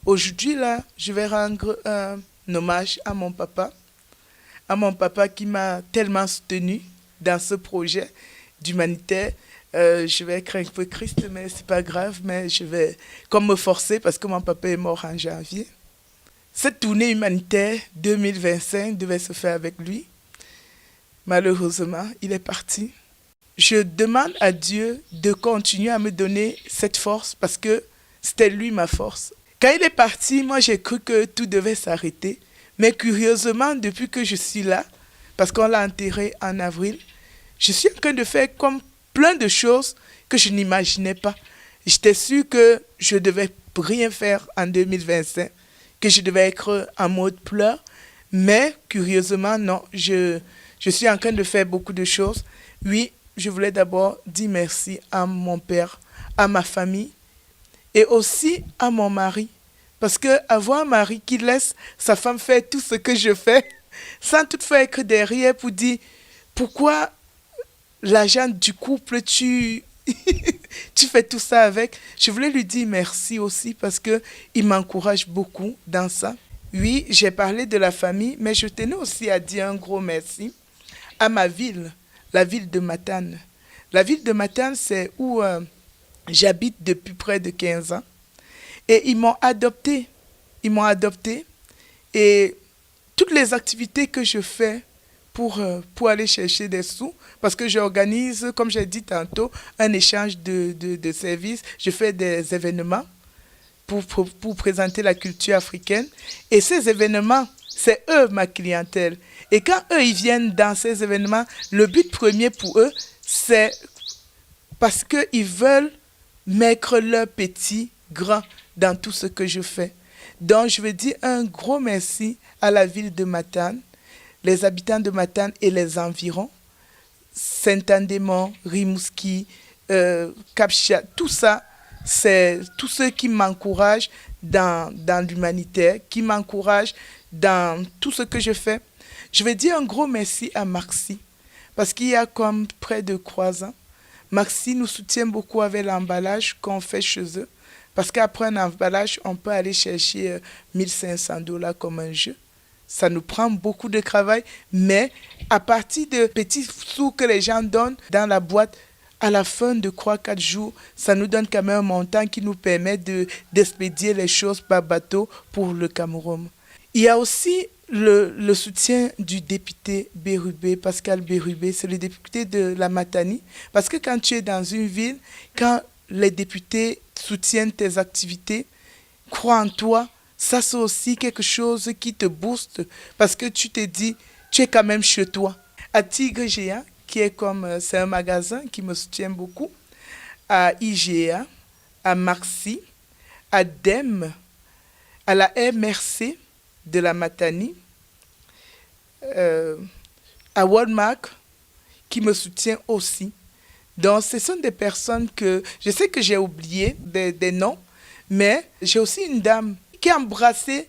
Aujourd'hui, là, je vais rendre un hommage à mon papa qui m'a tellement soutenu dans ce projet d'humanitaire. Je vais être un peu triste, mais c'est pas grave, mais je vais comme me forcer parce que mon papa est mort en janvier. Cette tournée humanitaire 2025 devait se faire avec lui. Malheureusement, il est parti. Je demande à Dieu de continuer à me donner cette force parce que c'était lui ma force. Quand il est parti, moi j'ai cru que tout devait s'arrêter. Mais curieusement, depuis que je suis là, parce qu'on l'a enterré en avril, je suis en train de faire comme plein de choses que je n'imaginais pas. J'étais sûre que je devais rien faire en 2025, que je devais être en mode pleurs. Mais curieusement, non, je suis en train de faire beaucoup de choses. Oui, je voulais d'abord dire merci à mon père, à ma famille et aussi à mon mari. Parce que avoir un mari qui laisse sa femme faire tout ce que je fais, sans toutefois être derrière pour dire pourquoi l'argent du couple, tu fais tout ça avec. Je voulais lui dire merci aussi parce qu'il m'encourage beaucoup dans ça. Oui, j'ai parlé de la famille, mais je tenais aussi à dire un gros merci à ma ville, la ville de Matane. La ville de Matane, c'est où j'habite depuis près de 15 ans. Et ils m'ont adopté. Ils m'ont adopté. Et toutes les activités que je fais pour aller chercher des sous, parce que j'organise, comme j'ai dit tantôt, un échange de services. Je fais des événements pour présenter la culture africaine. Et ces événements, c'est eux ma clientèle. Et quand eux, ils viennent dans ces événements, le but premier pour eux, c'est parce qu'ils veulent mettre leur petit grand dans tout ce que je fais. Donc, je veux dire un gros merci à la ville de Matane, les habitants de Matane et les environs, Saint-Andémon, Rimouski, Capcha, tout ça, c'est tous ceux qui m'encouragent dans l'humanitaire, qui m'encouragent dans tout ce que je fais. Je veux dire un gros merci à Maxi, parce qu'il y a comme près de 3 ans, Maxi nous soutient beaucoup avec l'emballage qu'on fait chez eux. Parce qu'après un emballage, on peut aller chercher 1 500 $ comme un jeu. Ça nous prend beaucoup de travail, mais à partir de petits sous que les gens donnent dans la boîte, à la fin de 3-4 jours, ça nous donne quand même un montant qui nous permet d'expédier les choses par bateau pour le Cameroun. Il y a aussi le soutien du député Bérubé, Pascal Bérubé, c'est le député de la Matanie. Parce que quand tu es dans une ville, quand les députés soutiennent tes activités, crois en toi, ça c'est aussi quelque chose qui te booste parce que tu te dis, tu es quand même chez toi. À Tigre Géant, qui est comme, c'est un magasin qui me soutient beaucoup, à IGA, à Maxi, à DEM, à la MRC de la Matanie, à Walmart, qui me soutient aussi. Donc, ce sont des personnes que je sais que j'ai oublié des noms, mais j'ai aussi une dame qui a embrassé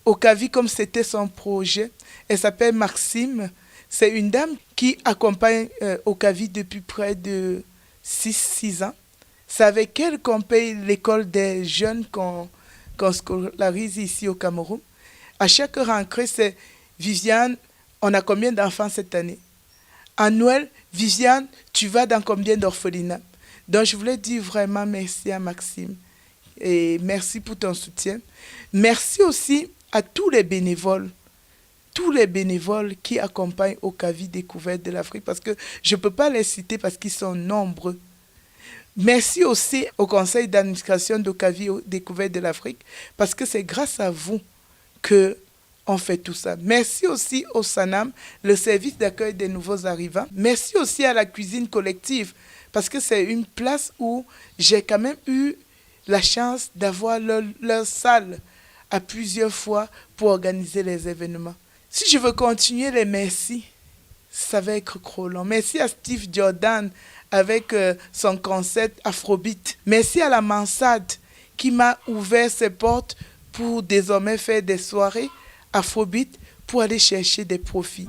Okavi comme c'était son projet. Elle s'appelle Maxime. C'est une dame qui accompagne Okavi depuis près de 6 ans. C'est avec elle qu'on paye l'école des jeunes qu'on scolarise ici au Cameroun. À chaque rentrée, c'est Viviane, on a combien d'enfants cette année? À Noël, Viviane, tu vas dans combien d'orphelinats? Donc, je voulais dire vraiment merci à Maxime. Et merci pour ton soutien. Merci aussi à tous les bénévoles qui accompagnent Okavi Découverte de l'Afrique, parce que je ne peux pas les citer parce qu'ils sont nombreux. Merci aussi au conseil d'administration d'Okavi Découverte de l'Afrique, parce que c'est grâce à vous que on fait tout ça. Merci aussi au SANAM, le service d'accueil des nouveaux arrivants. Merci aussi à la cuisine collective, parce que c'est une place où j'ai quand même eu la chance d'avoir leur salle à plusieurs fois pour organiser les événements. Si je veux continuer les merci, ça va être trop long. Merci à Steve Jordan avec son concept Afrobeat. Merci à la Mansade qui m'a ouvert ses portes pour désormais faire des soirées Afrobeat pour aller chercher des profits.